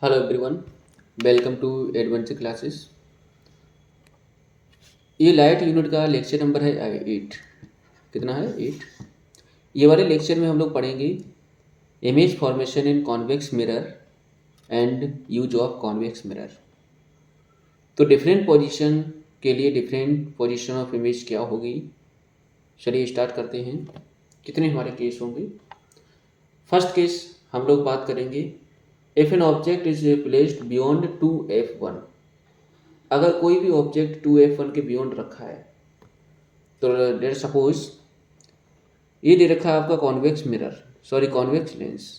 Hello everyone, welcome to adventure classes. ये light unit का lecture number है 8। कितना है? 8। ये वाले लेक्चर में हम लोग पढ़ेंगे image formation in convex mirror and use of convex mirror. तो डिफरेंट पोजीशन के लिए डिफरेंट पोजीशन ऑफ इमेज क्या होगी। चलिए स्टार्ट करते हैं। कितने हमारे केस होंगे? फर्स्ट केस हम लोग बात करेंगे, if an object is placed beyond 2f1। अगर कोई भी ऑब्जेक्ट 2f1 के बियॉन्ड रखा है, तो लेट सपोज ये दे रखा है आपका convex mirror, sorry convex lens.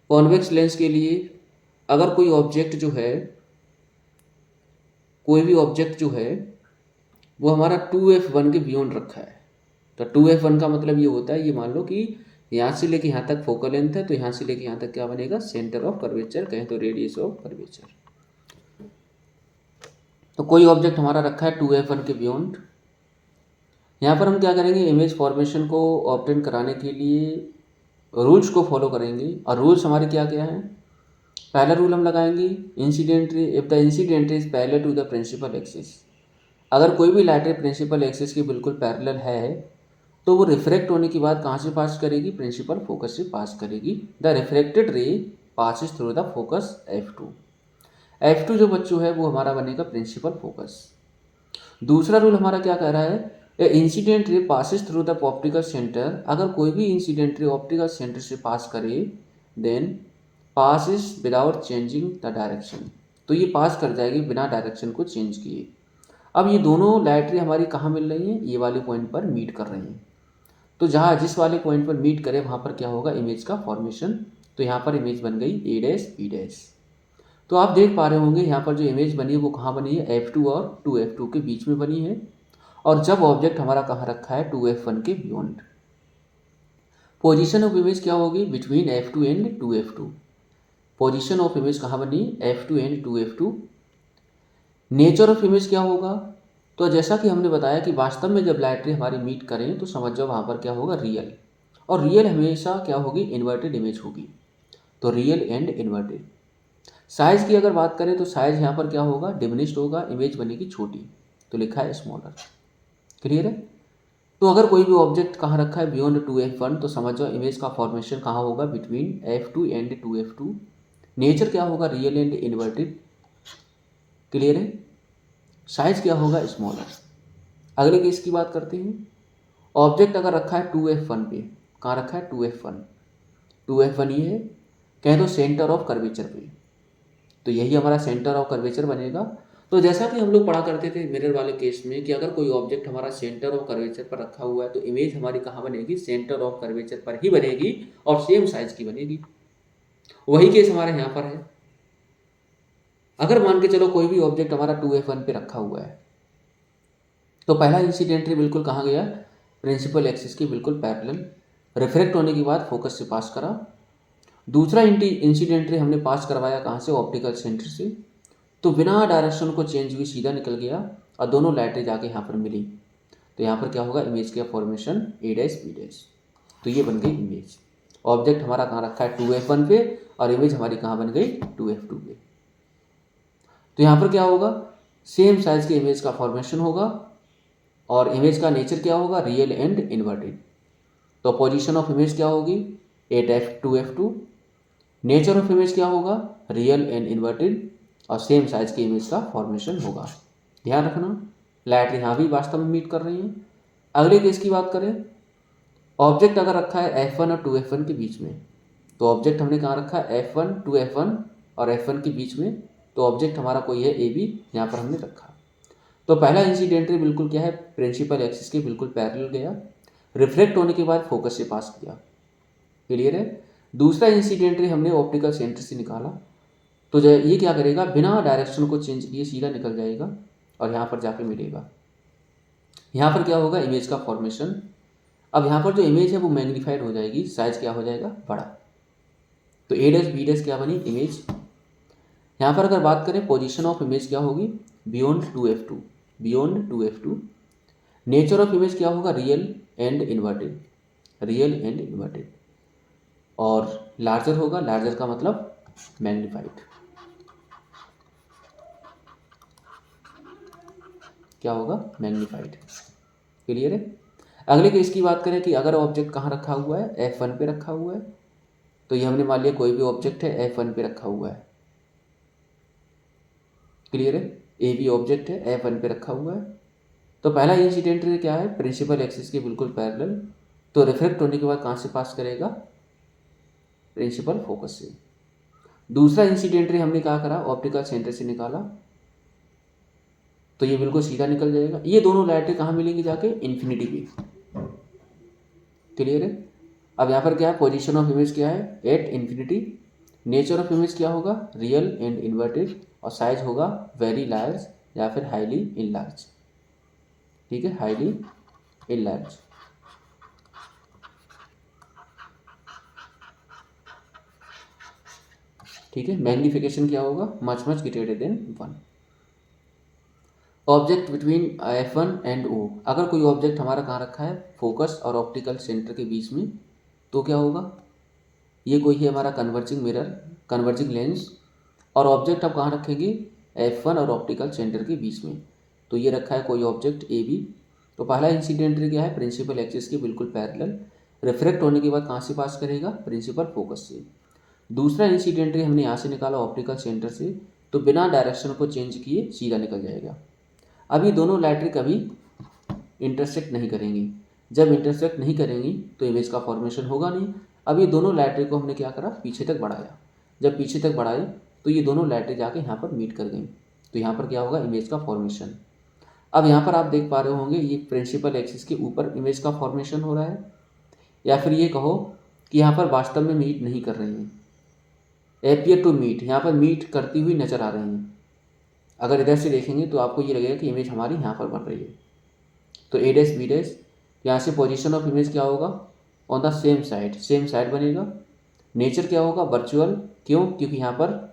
Convex lens के लिए अगर कोई भी ऑब्जेक्ट जो है वो हमारा 2f1 के बियॉन्ड रखा है, तो 2f1 का मतलब ये होता है, ये मान लो कि यहाँ से लेके यहाँ तक फोकल लेंथ है, तो यहाँ से लेके यहाँ तक क्या बनेगा? सेंटर ऑफ कर्वेचर, कहें तो रेडियस ऑफ कर्वेचर। तो कोई ऑब्जेक्ट हमारा रखा है 2f1 के बियॉन्ड। यहाँ पर हम क्या करेंगे? इमेज फॉर्मेशन को ऑब्टेन कराने के लिए रूल्स को फॉलो करेंगे। और रूल्स हमारे क्या क्या हैं? पहला रूल हम लगाएंगे, incident ray if the incident ray is parallel to the principal axis. अगर कोई भी लाइट रे प्रिंसिपल एक्सिस के बिल्कुल पैरेलल है तो वो रिफ्रैक्ट होने के बाद कहाँ से पास करेगी? प्रिंसिपल फोकस से पास करेगी। द रिफ्रैक्टेड रे passes through the focus F2। F2 जो बच्चों है वो हमारा बनेगा प्रिंसिपल फोकस। दूसरा रूल हमारा क्या कह रहा है? A incident ray passes through the optical centre. अगर कोई भी इंसिडेंट रे ऑप्टिकल सेंटर से पास करे then passes without changing the direction. तो ये पास कर जाएगी बिना डायरेक्शन को चेंज किए। अब ये दोनों लाइट रे हमारी कहाँ मिल रही हैं? ये वाले पॉइंट पर मीट कर रही हैं। तो जहाँ जिस वाले पॉइंट पर मीट करे वहाँ पर क्या होगा? इमेज का फॉर्मेशन। तो यहाँ पर इमेज बन गई ए डैश बी डैश। तो आप देख पा रहे होंगे यहाँ पर जो इमेज बनी है वो कहाँ बनी है? F2 और 2f2 के बीच में बनी है। और जब ऑब्जेक्ट हमारा कहाँ रखा है? 2f1 के बियॉन्ड। पोजीशन ऑफ इमेज क्या होगी? Between F2 and 2f2। Position of image कहाँ बनी? F2 and 2f2। Nature of image क्या होगा? तो जैसा कि हमने बताया कि वास्तव में जब लाइट रे हमारी मीट करें तो समझ जाओ वहाँ पर क्या होगा? रियल। और रियल हमेशा क्या होगी? इन्वर्टेड इमेज होगी। तो रियल एंड इन्वर्टेड। साइज़ की अगर बात करें तो साइज़ यहाँ पर क्या होगा? डिमिनिश्ड होगा, इमेज बनेगी छोटी, तो लिखा है स्मॉलर। क्लियर है? तो अगर कोई भी ऑब्जेक्ट कहाँ रखा है? बियॉन्ड 2f1, तो समझ जाओ इमेज का फॉर्मेशन कहाँ होगा? Between F2 and 2f2। Nature क्या होगा? Real and inverted. क्लियर है? साइज क्या होगा? स्मॉलर। अगले केस की बात करते हैं। ऑब्जेक्ट अगर रखा है 2f1 पे, कहाँ रखा है? 2f1। 2f1 ये है, कहें तो सेंटर ऑफ कर्वेचर पे, तो यही हमारा सेंटर ऑफ कर्वेचर बनेगा। तो जैसा कि हम लोग पढ़ा करते थे मिरर वाले केस में कि अगर कोई ऑब्जेक्ट हमारा सेंटर ऑफ कर्वेचर पर रखा हुआ है तो इमेज हमारी कहाँ बनेगी? सेंटर ऑफ कर्वेचर पर ही बनेगी और सेम साइज की बनेगी। वही केस हमारे यहाँ पर है। अगर मान के चलो कोई भी ऑब्जेक्ट हमारा 2f1 पे रखा हुआ है, तो पहला इंसिडेंट रे बिल्कुल कहाँ गया? प्रिंसिपल एक्सिस के बिल्कुल पैरेलल। रिफ्रैक्ट होने के बाद फोकस से पास करा। दूसरा इंसिडेंट रे हमने पास करवाया कहाँ से? ऑप्टिकल सेंटर से। तो बिना डायरेक्शन को चेंज हुई सीधा निकल गया और दोनों लाइटें जाके यहाँ पर मिली। तो यहाँ पर क्या होगा? इमेज का फॉर्मेशन ए डैश बी डैश। तो ये बन गई इमेज। ऑब्जेक्ट हमारा कहाँ रखा है? 2f1 पे और इमेज हमारी कहाँ बन गई? 2f2 पे। तो यहाँ पर क्या होगा? सेम साइज के इमेज का फॉर्मेशन होगा और इमेज का नेचर क्या होगा? Real and inverted. तो पोजीशन ऑफ इमेज क्या होगी? 8f2f2। नेचर ऑफ इमेज क्या होगा? रियल एंड इन्वर्टेड और सेम साइज की इमेज का फॉर्मेशन होगा। ध्यान रखना, लाइट यहाँ भी वास्तव में मीट कर रही हैं। अगले केस की बात करें, ऑब्जेक्ट अगर रखा है F1 और 2f1 के बीच में, तो ऑब्जेक्ट हमने कहाँ रखा है? F1 2f1 और F1 के बीच में। तो ऑब्जेक्ट हमारा कोई है AB, यहाँ पर हमने रखा। तो पहला इंसिडेंट रे बिल्कुल क्या है? प्रिंसिपल एक्सिस के बिल्कुल पैरेलल गया, रिफ्लेक्ट होने के बाद फोकस से पास किया। क्लियर है? दूसरा इंसिडेंट रे हमने ऑप्टिकल सेंटर से निकाला, तो जो ये क्या करेगा? बिना डायरेक्शन को चेंज किए सीधा निकल जाएगा और यहाँ पर जाके मिलेगा। यहाँ पर क्या होगा? इमेज का फॉर्मेशन। अब यहाँ पर जो इमेज है वो मैग्नीफाइड हो जाएगी, साइज क्या हो जाएगा? बड़ा। तो ए डैश बी डैश क्या बनी? इमेज। यहाँ पर अगर बात करें पोजीशन ऑफ इमेज क्या होगी? Beyond 2f2। Beyond 2f2। Nature of image क्या होगा? Real and inverted. Real and inverted. और लार्जर होगा, लार्जर का मतलब मैग्नीफाइड। क्या होगा, मैग्नीफाइड। क्लियर है। अगले केस की बात करें कि अगर ऑब्जेक्ट कहाँ रखा हुआ है, F1 पे रखा हुआ है, तो ये हमने मान लिया कोई भी ऑब्जेक्ट है F1 पे रखा हुआ है। क्लियर है, ए भी ऑब्जेक्ट है F1 पे रखा हुआ है। तो पहला इंसिडेंट रे क्या है, प्रिंसिपल एक्सिस के बिल्कुल पैरेलल, तो रिफ्लेक्ट होने के बाद कहाँ से पास करेगा, प्रिंसिपल फोकस से। दूसरा इंसिडेंट रे हमने क्या करा, ऑप्टिकल सेंटर से निकाला, तो ये बिल्कुल सीधा निकल जाएगा। ये दोनों लाइटें कहाँ मिलेंगी, जाके इन्फिनिटी पे। क्लियर है। अब यहाँ पर क्या है, पोजीशन ऑफ इमेज क्या है, at infinity. Nature of image क्या होगा, रियल एंड इन्वर्टेड, और साइज होगा वेरी लार्ज या फिर हाईली इनलार्ज। ठीक है, हाईली इनलार्ज। ठीक है, मैग्निफिकेशन क्या होगा, much much greater than 1। Object between F1 and O, अगर कोई ऑब्जेक्ट हमारा कहाँ रखा है, फोकस और ऑप्टिकल सेंटर के बीच में, तो क्या होगा, ये कोई है हमारा कन्वर्जिंग मिरर, कन्वर्जिंग लेंस, और ऑब्जेक्ट अब कहाँ रखेंगे, F1 और ऑप्टिकल सेंटर के बीच में। तो ये रखा है कोई ऑब्जेक्ट AB। तो पहला इंसिडेंट रे क्या है, प्रिंसिपल एक्सिस के बिल्कुल पैरेलल, रिफ्लेक्ट होने के बाद कहाँ से पास करेगा, प्रिंसिपल फोकस से। दूसरा इंसिडेंट रे हमने यहाँ से निकाला ऑप्टिकल सेंटर से, तो बिना डायरेक्शन को चेंज किए सीधा निकल जाएगा। अब ये दोनों लाइटें कभी इंटरसेक्ट नहीं करेंगी। जब इंटरसेक्ट नहीं करेंगी तो इमेज का फॉर्मेशन होगा नहीं। अब ये दोनों लाइटें को हमने क्या करा, पीछे तक बढ़ाया। जब पीछे तक बढ़ाए तो ये दोनों लाइटें जाके यहाँ पर मीट कर गई, तो यहाँ पर क्या होगा, इमेज का फॉर्मेशन। अब यहाँ पर आप देख पा रहे होंगे ये प्रिंसिपल एक्सिस के ऊपर इमेज का फॉर्मेशन हो रहा है, या फिर ये कहो कि यहाँ पर वास्तव में मीट नहीं कर रही हैं, एपियर टू मीट, यहाँ पर मीट करती हुई नजर आ रही हैं। अगर इधर से देखेंगे तो आपको ये लगेगा कि इमेज हमारी यहाँ पर बन रही है। तो A डैश B डैश, यहाँ से पोजीशन ऑफ इमेज क्या होगा, on the same side, same side बनेगा। नेचर क्या होगा, वर्चुअल, क्यों, क्योंकि यहाँ पर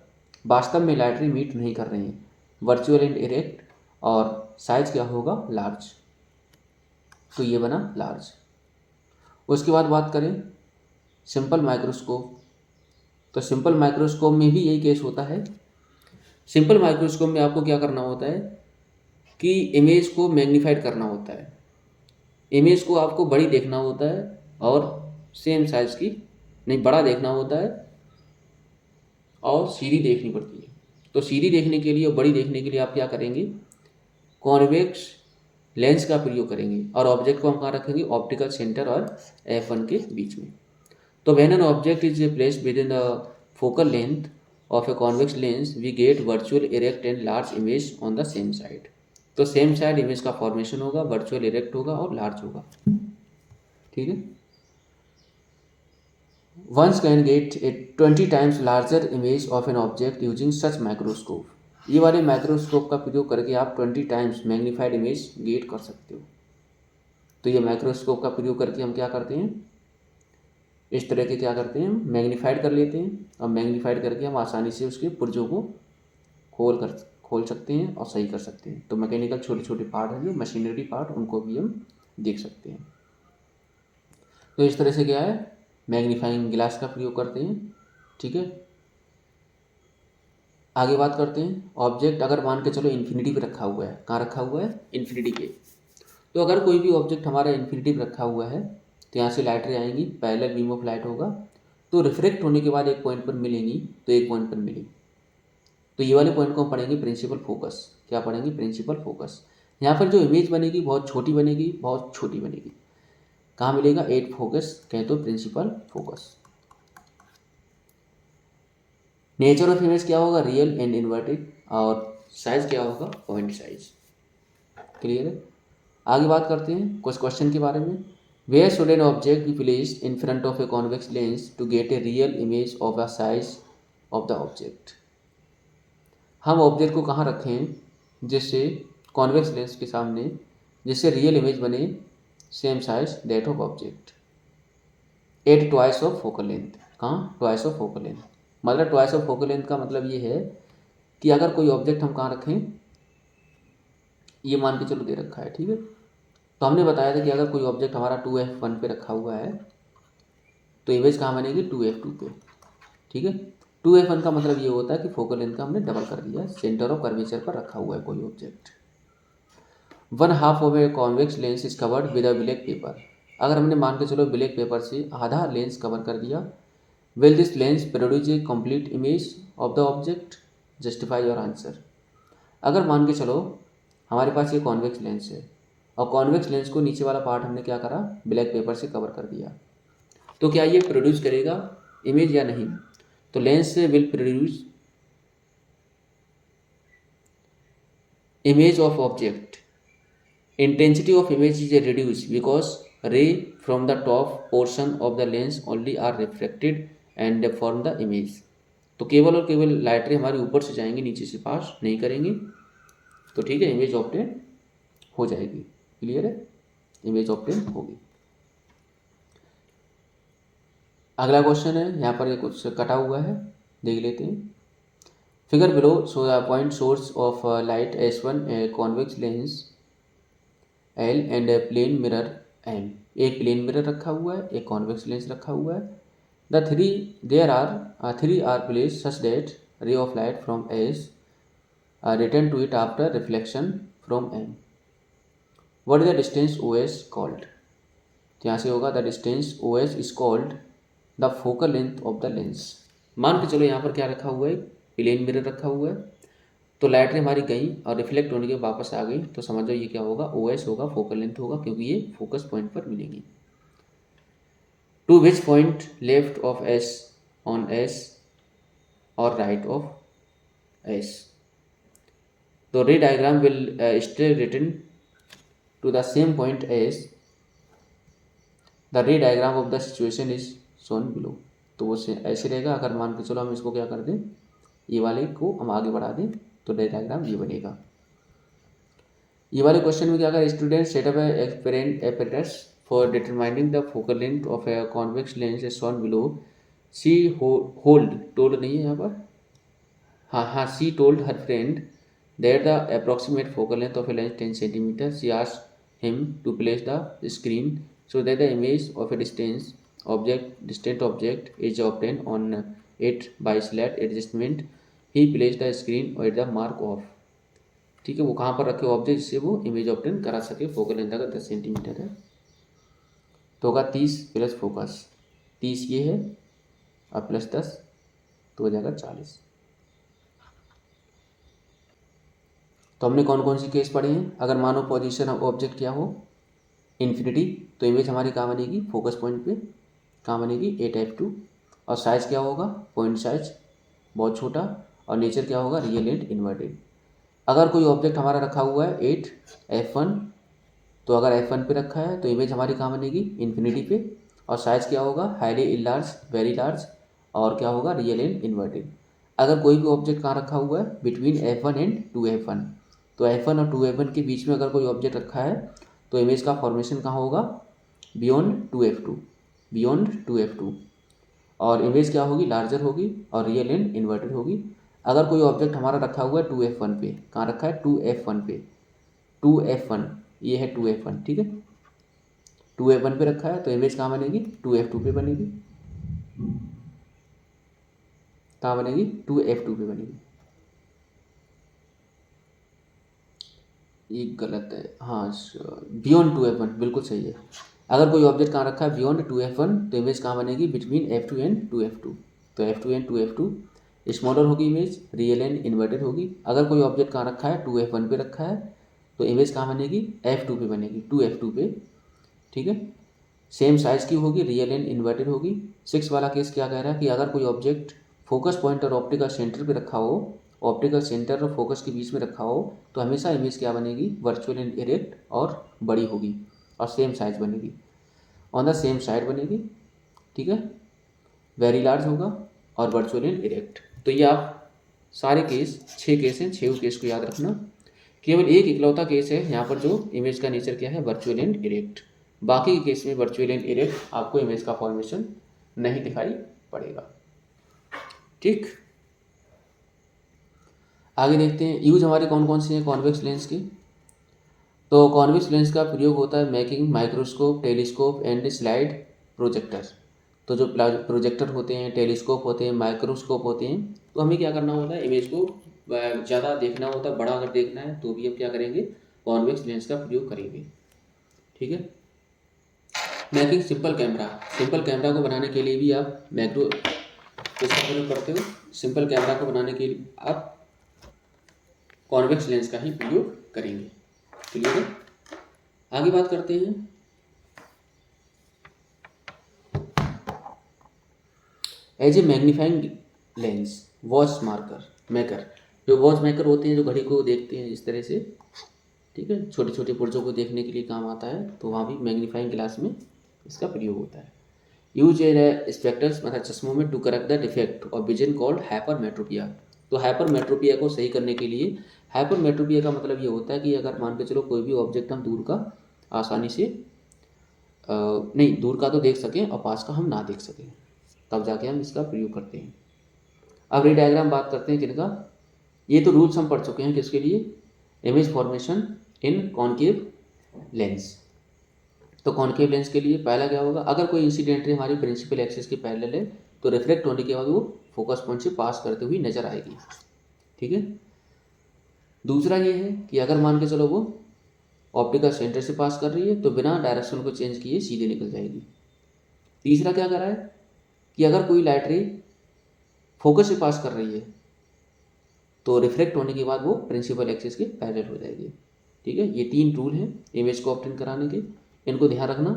वास्तव में लाइटें मीट नहीं कर रही हैं, वर्चुअल एंड इरेक्ट, और साइज क्या होगा, लार्ज। तो ये बना लार्ज। उसके बाद बात करें सिंपल माइक्रोस्कोप, तो सिंपल माइक्रोस्कोप में भी यही केस होता है। सिंपल माइक्रोस्कोप में आपको क्या करना होता है कि इमेज को मैग्नीफाइड करना होता है। इमेज को आपको बड़ी देखना होता है और सेम साइज की नहीं, बड़ा देखना होता है और सीधी देखनी पड़ती है। तो सीधी देखने के लिए और बड़ी देखने के लिए आप क्या करेंगे, कॉन्वेक्स लेंस का प्रयोग करेंगे, और ऑब्जेक्ट को हम कहाँ रखेंगे, ऑप्टिकल सेंटर और F1 के बीच में। तो when an object is placed with in the focal length of a convex lens we get virtual erect and large image on the same side। तो सेम साइड इमेज का formation होगा, virtual erect होगा और large होगा। ठीक है, once can get a 20 times larger image of an object using such microscope. ये वाले माइक्रोस्कोप का प्रयोग करके आप 20 टाइम्स मैग्नीफाइड इमेज गेट कर सकते हो। तो ये माइक्रोस्कोप का प्रयोग करके हम क्या करते हैं, इस तरह के क्या करते हैं, मैग्नीफाइड कर लेते हैं, और मैग्नीफाइड करके हम आसानी से उसके पुर्जों को खोल सकते हैं और सही कर सकते हैं। तो मैकेनिकल छोटे छोटे पार्ट हैं जो मशीनरी पार्ट, उनको भी हम देख सकते हैं। तो इस तरह से क्या है, मैग्नीफाइंग ग्लास का प्रयोग करते हैं। ठीक है, आगे बात करते हैं। ऑब्जेक्ट अगर मान के चलो इन्फिनिटी पे रखा हुआ है, कहाँ रखा हुआ है, इन्फिनिटी पे। तो अगर कोई भी ऑब्जेक्ट हमारा इन्फिनिटी पे रखा हुआ है तो यहाँ से लाइटें आएंगी, पैरेलल बीम ऑफ लाइट होगा, तो रिफ्लेक्ट होने के बाद एक पॉइंट पर मिलेंगी, तो एक पॉइंट पर मिली, तो ये वाले पॉइंट को हम पढ़ेंगे प्रिंसिपल फोकस। क्या पढ़ेंगे, प्रिंसिपल फोकस। यहाँ पर जो इमेज बनेगी बहुत छोटी बनेगी, बहुत छोटी बनेगी। कहाँ मिलेगा, एट फोकस कहें तो principal focus. Nature of image क्या होगा, रियल एंड इन्वर्टेड, और साइज क्या होगा, पॉइंट साइज। क्लियर है। आगे बात करते हैं कुछ क्वेश्चन के बारे में। Where should an object be placed in front of a convex lens to get a real image of the size of the object. हम ऑब्जेक्ट को कहाँ रखें जिससे कॉन्वेक्स लेंस के सामने, जिससे रियल इमेज बने same size that of object at twice of focal length. कहाँ, ट्वाइस ऑफ फोकल लेंथ। मतलब ट्वाइस ऑफ फोकल लेंथ का मतलब ये है कि अगर कोई ऑब्जेक्ट हम कहाँ रखें, ये मान के चलो दे रखा है, ठीक है, तो हमने बताया था कि अगर कोई ऑब्जेक्ट हमारा 2F1 पे रखा हुआ है तो इमेज कहाँ बनेगी, 2F2 पे। ठीक है, 2F1 का मतलब ये होता है कि फोकल लेंथ का हमने डबल कर दिया, सेंटर ऑफ कर्वेचर पर रखा हुआ है कोई object. One half of a convex lens is covered with a black pepper. अगर हमने मान के चलो ब्लैक पेपर से आधा लेंस कवर कर दिया, will this lens produce a complete image of the object? Justify your answer. अगर मान के चलो हमारे पास ये कॉन्वेक्स लेंस है और कॉन्वेक्स लेंस को नीचे वाला पार्ट हमने क्या करा, ब्लैक पेपर से कवर कर दिया, तो क्या ये प्रोड्यूस करेगा इमेज या नहीं? तो lens will produce image of object. Intensity of image is reduced because ray from the top portion of the lens only are refracted and form the image. तो केवल और केवल लाइट रे हमारे ऊपर से जाएंगे, नीचे से पास नहीं करेंगे, तो ठीक है, इमेज ऑब्टेन हो जाएगी। क्लियर है, इमेज ऑब्टेन होगी। अगला क्वेश्चन है, यहाँ पर ये कुछ कटा हुआ है, देख लेते हैं। Figure below show a point source of light S1, a convex lens L and a plane mirror M। एक प्लेन मिरर रखा हुआ है, एक कॉन्वेक्स लेंस रखा हुआ है। There are three are placed such that ray of light from S return to it after reflection from M। What is the distance OS called? तो यहाँ से होगा the distance OS is called the focal length of the lens। मान के चलो यहाँ पर क्या रखा हुआ है, प्लेन मिरर रखा हुआ है, तो लाइट रे हमारी गई और रिफ्लेक्ट होने के वापस आ गई, तो समझ जाओ ये क्या होगा, OS होगा, फोकल लेंथ होगा, क्योंकि ये फोकस पॉइंट पर मिलेंगी। To which point left of S on S और राइट ऑफ S? तो ray diagram will stay written to the same point S। The ray diagram of the situation is shown below. तो वो ऐसे रहेगा। अगर मान के चलो हम इसको क्या कर दें, ये वाले को हम आगे बढ़ा दें, तो डायग्राम ये बनेगा। ये वाले क्वेश्चन में क्या करें, student setup apparatus for determining the focal length of a convex lens is shown below. She hold told नहीं है यहाँ पर, हाँ, she told her friend that the approximate focal length of a lens 10 centimetre. She asked him to place the screen so that the image of a distant object is obtained on it by slight adjustment। He place the screen और the mark of. ठीक है, वो कहाँ पर रखे object जिससे वो image obtain करा सके। फोकल लेंथ अगर 10 सेंटीमीटर है तो होगा 30 प्लस फोकस, 30 ये है और प्लस 10 तो हो जाएगा 40। तो हमने कौन कौन सी केस पढ़े हैं। अगर मानो पोजीशन ऑफ ऑब्जेक्ट क्या हो, इन्फिनिटी, तो इमेज हमारी कहाँ बनेगी, फोकस पॉइंट पे कहाँ बनेगी, 8f2। और साइज़ क्या होगा, पॉइंट साइज बहुत छोटा, और नेचर क्या होगा, रियल एंड इन्वर्टेड। अगर कोई ऑब्जेक्ट हमारा रखा हुआ है 8f1, तो अगर f1 पे रखा है तो इमेज हमारी कहाँ बनेगी, इन्फिनिटी पे, और साइज़ क्या होगा, हाईली इनलार्ज, वेरी लार्ज, और क्या होगा, रियल एंड इन्वर्टेड। अगर कोई भी ऑब्जेक्ट कहाँ रखा हुआ है, बिटवीन f1 एंड 2f1, तो f1 और 2f1 के बीच में अगर कोई ऑब्जेक्ट रखा है तो इमेज का फॉर्मेशन कहाँ होगा, बियॉन्ड 2f2, बियॉन्ड 2f2, और इमेज क्या होगी, लार्जर होगी और रियल एंड इन्वर्टेड होगी। अगर कोई ऑब्जेक्ट हमारा रखा हुआ है 2f1 पे, कहाँ रखा है, 2f1 पे, 2f1, ये है 2f1, ठीक है, 2f1 पे रखा है तो इमेज कहाँ बनेगी, 2f2 पे बनेगी। कहाँ बनेगी, 2f2 पे बनेगी। ये गलत है, हाँ, बियॉन्ड 2f1 बिल्कुल सही है। अगर कोई ऑब्जेक्ट कहाँ रखा है, बियॉन्ड 2f1, तो इमेज कहाँ बनेगी, बिटवीन f2 एंड 2f2, तो f2 एंड 2f2 स्मॉलर होगी इमेज, रियल एंड इन्वर्टेड होगी। अगर कोई ऑब्जेक्ट कहाँ रखा है, 2f1 पे रखा है, तो इमेज कहाँ बनेगी, f2 पे बनेगी, 2f2 पे, ठीक है। सेम साइज़ की होगी, रियल एंड इन्वर्टेड होगी। 6 वाला केस क्या कह रहा है कि अगर कोई ऑब्जेक्ट फोकस पॉइंट और ऑप्टिकल सेंटर पे रखा हो, ऑप्टिकल सेंटर और फोकस के बीच में रखा हो, तो हमेशा इमेज क्या बनेगी, वर्चुअल एंड इरेक्ट और बड़ी होगी और सेम साइज बनेगी, ऑन द सेम साइड बनेगी, ठीक है, वेरी लार्ज होगा और वर्चुअल एंड इरेक्ट। तो ये आप सारे केस 6 केस हैं, 6 केस को याद रखना। केवल एक इकलौता केस है यहाँ पर जो इमेज का नेचर क्या है, वर्चुअल एंड इरेक्ट। बाकी के केस में वर्चुअल एंड इरेक्ट आपको इमेज का फॉर्मेशन नहीं दिखाई पड़ेगा। ठीक, आगे देखते हैं यूज हमारे कौन कौन से हैं कॉन्वेक्स लेंस की। तो कॉन्वेक्स लेंस का प्रयोग होता है making microscope, telescope and slide projector. तो जो प्रोजेक्टर होते हैं, टेलीस्कोप होते हैं, माइक्रोस्कोप होते हैं, तो हमें क्या करना होता है, इमेज को ज़्यादा देखना होता है, बड़ा अगर देखना है तो भी हम क्या करेंगे, कॉन्वेक्स लेंस का प्रयोग करेंगे। ठीक है। Making simple camera, simple camera को बनाने के लिए भी आप मैक्रो किसका प्रयोग करते हो? सिंपल कैमरा को बनाने के लिए आप कॉन्वेक्स लेंस का ही प्रयोग करेंगे। क्लियर है। आगे बात करते हैं as a magnifying lens watch marker maker. जो वॉच मेकर होते हैं, जो घड़ी को देखते हैं इस तरह से, ठीक है, छोटे छोटे पुर्जों को देखने के लिए काम आता है, तो वहाँ भी मैग्नीफाइंग ग्लास में इसका प्रयोग होता है। यूज इन स्पेक्टर्स मतलब चश्मों में to correct the defect of vision called hypermetropia. तो हाइपरमेट्रोपिया को सही करने के लिए, हाइपरमेट्रोपिया का मतलब ये होता है कि अगर मान के चलो कोई भी ऑब्जेक्ट हम दूर का आसानी से नहीं, दूर का तो देख सकें और पास का हम ना देख सकें, तब जाके हम इसका प्रयोग करते हैं। अब रे डायग्राम बात करते हैं किनका। ये तो रूल्स हम पढ़ चुके हैं किसके लिए, इमेज फॉर्मेशन इन कॉनकेव लेंस। तो कॉनकेव लेंस के लिए पहला क्या होगा, अगर कोई इंसिडेंट रे हमारी प्रिंसिपल एक्सिस के पैरेलल है तो रिफ्लेक्ट होने के बाद वो फोकस पॉइंट से पास करते हुए नजर आएगी। ठीक है। दूसरा ये है कि अगर मान के चलो वो ऑप्टिकल सेंटर से पास कर रही है तो बिना डायरेक्शन को चेंज किए सीधे निकल जाएगी। तीसरा क्या करा है कि अगर कोई लाइट रे फोकस से पास कर रही है तो रिफ्लेक्ट होने के बाद वो प्रिंसिपल एक्सिस के पैरेलल हो जाएगी। ठीक है। ये 3 रूल हैं इमेज को ऑब्टेन कराने के, इनको ध्यान रखना।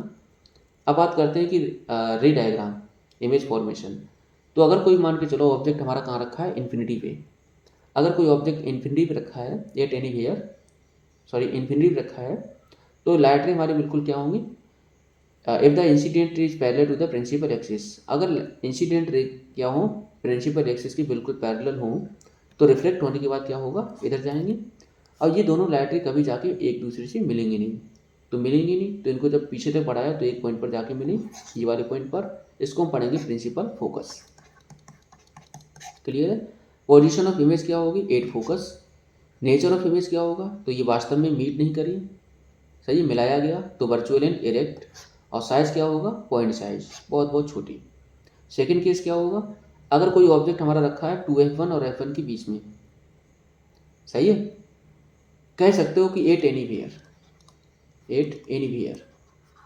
अब बात करते हैं कि रे डायग्राम इमेज फॉर्मेशन। तो अगर कोई मान के चलो ऑब्जेक्ट हमारा कहाँ रखा है, इन्फिनिटी पे। अगर कोई ऑब्जेक्ट इन्फिनिटी पे रखा है या एनीवेयर इन्फिनिटी पे रखा है तो लाइट रे हमारी बिल्कुल क्या होंगी, if the incident is parallel to the principal axis. अगर इंसिडेंट रे क्या हो, प्रिंसिपल एक्सिस की बिल्कुल पैरेलल हो तो रिफ्लेक्ट होने के बाद क्या होगा, इधर जाएंगे। और ये दोनों लाइट रे कभी जाके एक दूसरे से मिलेंगे नहीं, तो मिलेंगे नहीं तो इनको जब पीछे तक बढ़ाया तो एक पॉइंट पर जाके मिले, ये वाले पॉइंट पर। इसको हम पढ़ेंगे प्रिंसिपल फोकस। क्लियर है। पोजीशन ऑफ इमेज क्या होगी, 8 फोकस। नेचर ऑफ इमेज क्या होगा, तो ये वास्तव में मीट नहीं करी, सही मिलाया गया तो वर्चुअल एंड इरेक्ट। और साइज क्या होगा, पॉइंट साइज, बहुत बहुत छोटी। सेकंड केस क्या होगा, अगर कोई ऑब्जेक्ट हमारा रखा है 2f1 और f1 के बीच में, सही है, कह सकते हो कि 8 एनीवेयर,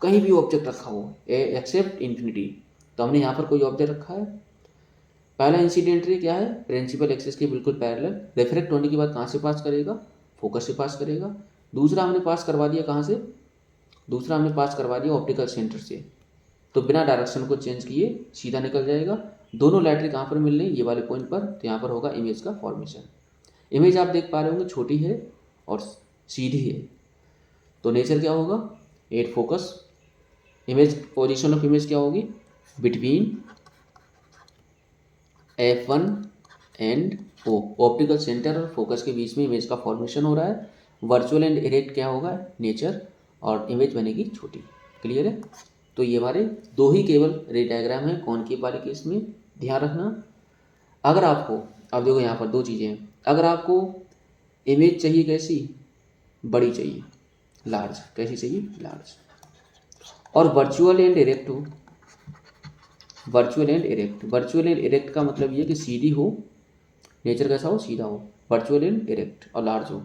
कहीं भी ऑब्जेक्ट रखा हो एक्सेप्ट इन्फिनिटी। तो हमने यहाँ पर कोई ऑब्जेक्ट रखा है, पहला इंसिडेंट रे क्या है, प्रिंसिपल एक्सिस के बिल्कुल पैरेलल, रिफ्लेक्ट होने के बाद कहाँ से पास करेगा, फोकस से पास करेगा। दूसरा हमने पास करवा दिया कहाँ से, दूसरा हमने पास करवा दिया ऑप्टिकल सेंटर से, तो बिना डायरेक्शन को चेंज किए सीधा निकल जाएगा। दोनों लाइट रे कहाँ पर मिल रही है, ये वाले पॉइंट पर, तो यहाँ पर होगा इमेज का फॉर्मेशन। इमेज आप देख पा रहे होंगे छोटी है और सीधी है, तो नेचर क्या होगा, 8 focus. Image position of image क्या होगी, between F1 and O, optical centre और फोकस के बीच में इमेज का फॉर्मेशन हो रहा है। वर्चुअल एंड इरेक्ट क्या होगा, नेचर, और इमेज बनेगी छोटी। क्लियर है। तो ये हमारे 2 ही केवल रे डायग्राम है कॉनकेव वाले केस में, ध्यान रखना। अगर आपको, अब देखो यहाँ पर 2 चीज़ें हैं, अगर आपको इमेज चाहिए कैसी, बड़ी चाहिए, लार्ज, कैसी चाहिए, लार्ज, और वर्चुअल एंड इरेक्ट हो, virtual and erect. Virtual and erect का मतलब ये कि सीधी हो, नेचर कैसा हो, सीधा हो, वर्चुअल एंड इरेक्ट, और लार्ज हो,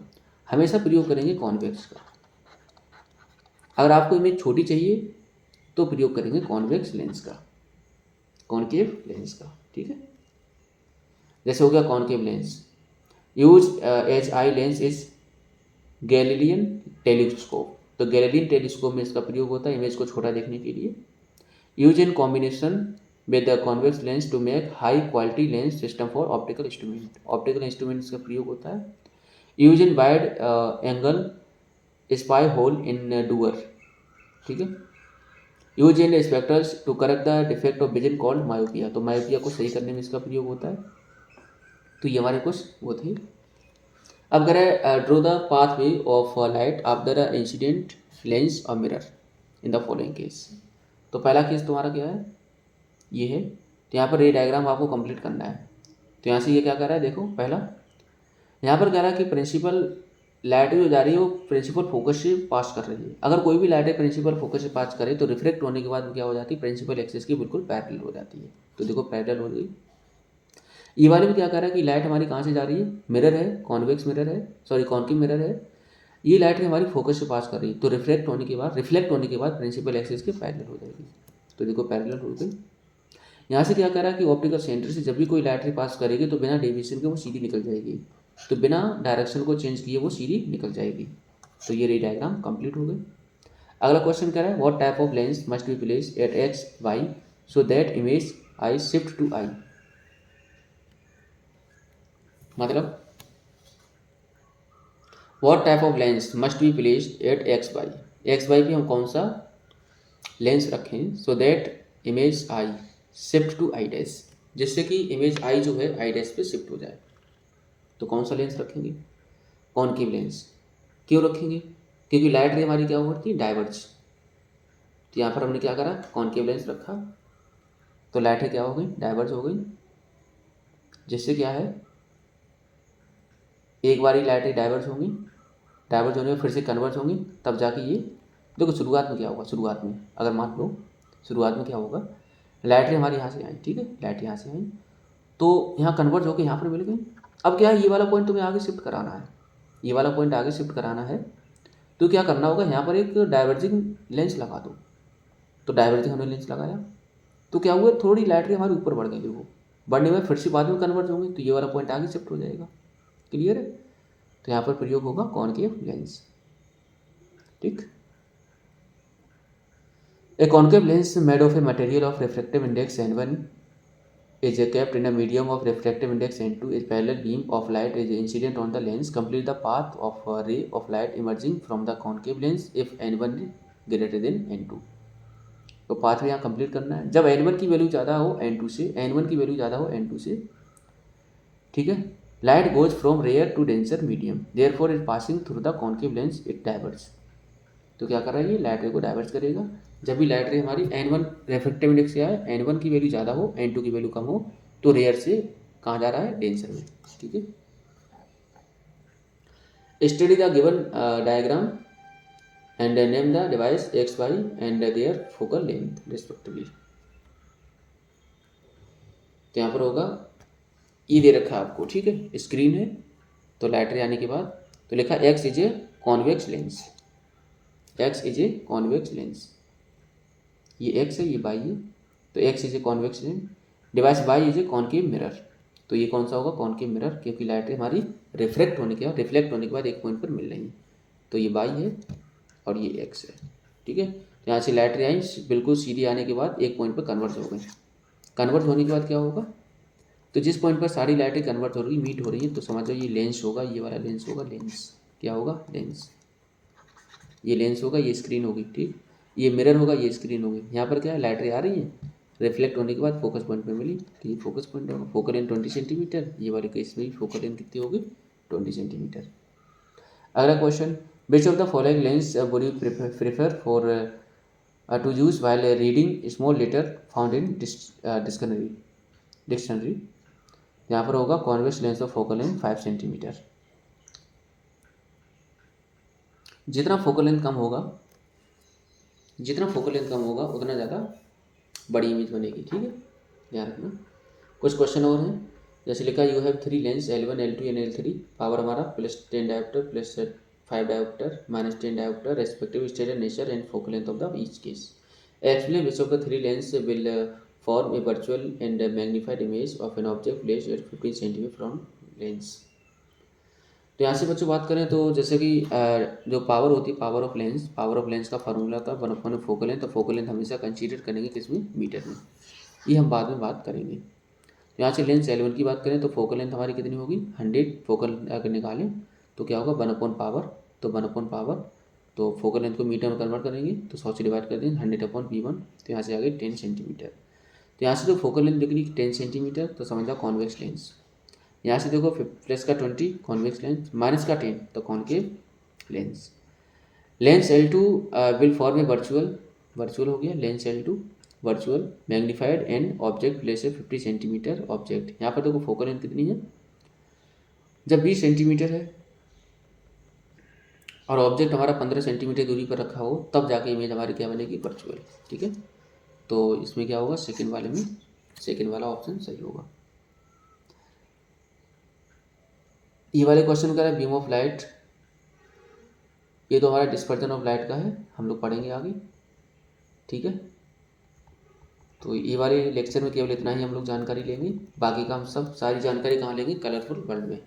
हमेशा प्रयोग करेंगे कॉन्वेक्स का। अगर आपको इमेज छोटी चाहिए तो प्रयोग करेंगे कॉन्वेक्स लेंस का, कॉनकेव लेंस का। ठीक है। जैसे हो गया concave lens, use as eye lens is Galilean telescope. तो गैलीलियन टेलीस्कोप में इसका प्रयोग होता है इमेज को छोटा देखने के लिए। Use in combination with the convex lens to make high quality lens system for optical instrument. Optical instruments का प्रयोग होता है। Use in wide angle spy hole in door. ठीक है। Use in spectacles to correct the defect of vision called myopia. तो myopia को सही करने में इसका प्रयोग होता है। तो ये हमारे कुछ वो थे। अब करें draw the path way of light after the incident lens और mirror in the following case. तो पहला केस तुम्हारा क्या है, ये है। तो यहाँ पर रे डायग्राम आपको कंप्लीट करना है। तो यहाँ से ये क्या कर रहा है, देखो पहला यहाँ पर कह रहा है कि प्रिंसिपल लाइट जो जा रही है वो प्रिंसिपल फोकस से पास कर रही है। अगर कोई भी लाइट प्रिंसिपल फोकस से पास करे तो रिफ्लेक्ट होने के बाद क्या हो जाती है, प्रिंसिपल एक्सिस की बिल्कुल पैरेलल हो जाती है। तो देखो पैरेलल हो गई। ये वाले भी क्या कर रहा है कि लाइट हमारी कहाँ से जा रही है, मिरर है, कॉन्वेक्स मिरर है, सॉरी कॉनकेव मिरर है। ये लाइट रे हमारी फोकस से पास कर रही है, तो रिफ्लेक्ट होने के बाद प्रिंसिपल एक्सिस के पैरेलल हो जाएगी। तो देखो पैरेलल हो गई। यहाँ से क्या कह रहा है कि ऑप्टिकल सेंटर से जब भी कोई लाइट रे पास करेगी तो बिना डेविएशन के वो सीधी निकल जाएगी, तो बिना डायरेक्शन को चेंज किए वो सीधी निकल जाएगी। तो ये रे डायग्राम कंप्लीट हो गई। अगला क्वेश्चन कह रहा है what type of lens must be placed at X Y so that image I shift to I. मतलब what type of lens must be placed at X Y, X Y पे हम कौन सा लेंस रखें so that image I shift to I dash, जिससे कि image I जो है आई डैश पे शिफ्ट हो जाए। तो कौन सा लेंस रखेंगे? Concave lens. क्यों रखेंगे? क्योंकि लाइट रे हमारी क्या होती है डाइवर्ज, तो यहाँ पर हमने क्या करा कॉनकेव लेंस रखा, तो लाइट रे क्या हो गई डाइवर्ज हो गई, जिससे क्या है एक बार ही लाइट रे डाइवर्ज होंगी, डाइवर्ज होने में फिर से कन्वर्ज होंगी, तब जाके ये देखो शुरुआत में क्या होगा, शुरुआत में अगर मान लो शुरुआत में क्या होगा लाइट रे हमारी यहाँ से आई, ठीक है लाइट यहाँ से आई तो यहाँ कन्वर्ज होकर यहाँ पर मिल गई। अब क्या है ये वाला पॉइंट तुम्हें आगे शिफ्ट कराना है, ये वाला पॉइंट आगे शिफ्ट कराना है, तो क्या करना होगा यहाँ पर एक डाइवर्जिंग लेंस लगा दो। तो डाइवर्जिंग हमने लेंस लगाया तो क्या हुआ थोड़ी लाइट रे हमारी ऊपर बढ़ गई, देखो बढ़ने में फिर से बाद में कन्वर्ज होंगे, तो ये वाला पॉइंट आगे शिफ्ट हो जाएगा। क्लियर है? तो यहाँ पर प्रयोग होगा कॉनकेव लेंस। ठीक, ए concave lens made of a material of refractive index n1 is kept in a medium of refractive index n2 is parallel beam of light is incident on the lens complete the path of a ray of light emerging from the concave lens if n1 greater than n2। तो path में यहाँ complete करना है, जब n1 की value ज़्यादा हो n2 से, n1 की वैल्यू ज़्यादा हो n2 से, ठीक है, light goes from rare to denser medium therefore is passing through the concave lens it diverges. तो क्या कर रहा है ये लाइट रे को डाइवर्स करेगा, जब भी लाइट रे हमारी n1 रिफ्रैक्टिव इंडेक्स क्या है n1 की वैल्यू ज़्यादा हो n2 की वैल्यू कम हो, तो रेयर से कहाँ जा रहा है डेंसर में। ठीक है, study the given diagram and name the device X Y and their focal length respectively. तो यहाँ पर होगा ये दे रखा है आपको, ठीक है स्क्रीन है, तो लाइट रे आने के बाद तो लिखा X is a convex lens, X is a convex lens, ये एक्स है ये वाई है, तो X is a convex lens, device Y is a concave mirror. तो ये कौन सा होगा कॉनकेव मिरर, क्योंकि लाइट रे हमारी रिफ्लेक्ट होने के बाद एक पॉइंट पर मिल रही है, तो ये वाई है और ये एक्स है। ठीक है, तो यहाँ से लाइट रे आई बिल्कुल सीधी आने के बाद एक पॉइंट पर कन्वर्ज हो गई, कन्वर्ज होने के बाद क्या होगा, तो जिस पॉइंट पर सारी लाइटें कन्वर्ट हो रही मीट हो रही है तो समझ जाओ ये लेंस होगा, ये वाला लेंस होगा, लेंस क्या होगा लेंस, ये लेंस होगा ये स्क्रीन होगी, ठीक, ये मिरर होगा ये स्क्रीन होगी। यहाँ पर क्या है लाइट रे आ रही है, रिफ्लेक्ट होने के बाद फोकस पॉइंट पे मिली, तो ये फोकस पॉइंट होगा, फोकल लेंथ 20 सेंटीमीटर, ये वाले केस में फोकल लेंथ कितनी होगी 20 सेंटीमीटर। अगला question, which of the following lens would you prefer for to use while reading small letter found in dictionary. यहाँ पर होगा convex lens of focal length 5 centimetre. जितना फोकल लेंथ कम होगा, जितना फोकल लेंथ कम होगा उतना ज़्यादा बड़ी इमेज बनेगी। ठीक है, ध्यान रखना। कुछ क्वेश्चन और हैं, जैसे लिखा you have 3 lens L1 L2 and L3, power हमारा +10 dioptre +5 dioptre -10 dioptre respective state and nature and focal length of the each case. Explain which of the 3 lens will form a virtual and magnified image of an object placed at 15 cm from lens। तो यहाँ से बच्चों बात करें तो जैसे कि जो पावर होती है पावर ऑफ लेंस का फार्मूला था 1/4 फोकल लेंथ, तो फोकल लेंथ हमेशा कंसीडर करेंगे किसमें मीटर में, ये हम बाद में बात करेंगे। तो यहाँ से लेंस L1 की बात करें तो फोकल लेंथ हमारी कितनी होगी 100, फोकल अगर निकालें तो क्या होगा 1/पावर, तो 1/पावर तो फोकल लेंथ को मीटर में कन्वर्ट करेंगे तो 100 से डिवाइड कर देंगे 100/V1, तो यहाँ से आ गई 10 सेंटीमीटर। तो यहाँ से जो फोकल लेंथ निकली 10 सेंटीमीटर, तो समझ जाओ कॉन्वेक्स लेंस। यहाँ से देखो +20 कॉन्वेक्स लेंस, -10 तो concave lens. Lens L2 will form A virtual हो गया lens L2 virtual magnified and object place है 50 सेंटीमीटर ऑब्जेक्ट। यहाँ पर देखो फोकल लेंथ कितनी है, जब 20 सेंटीमीटर है और ऑब्जेक्ट हमारा 15 सेंटीमीटर दूरी पर रखा हो तब जाके इमेज हमारी क्या बनेगी वर्चुअल। ठीक है, तो इसमें क्या होगा सेकेंड वाले में सेकेंड वाला ऑप्शन सही होगा। ये वाले क्वेश्चन का बीम ऑफ लाइट ये तो हमारा डिस्पर्जन ऑफ लाइट का है, हम लोग पढ़ेंगे आगे। ठीक है, तो ये वाले लेक्चर में केवल इतना ही हम लोग जानकारी लेंगे, बाकी का हम सब सारी जानकारी कहाँ लेंगे, कलरफुल वर्ल्ड में।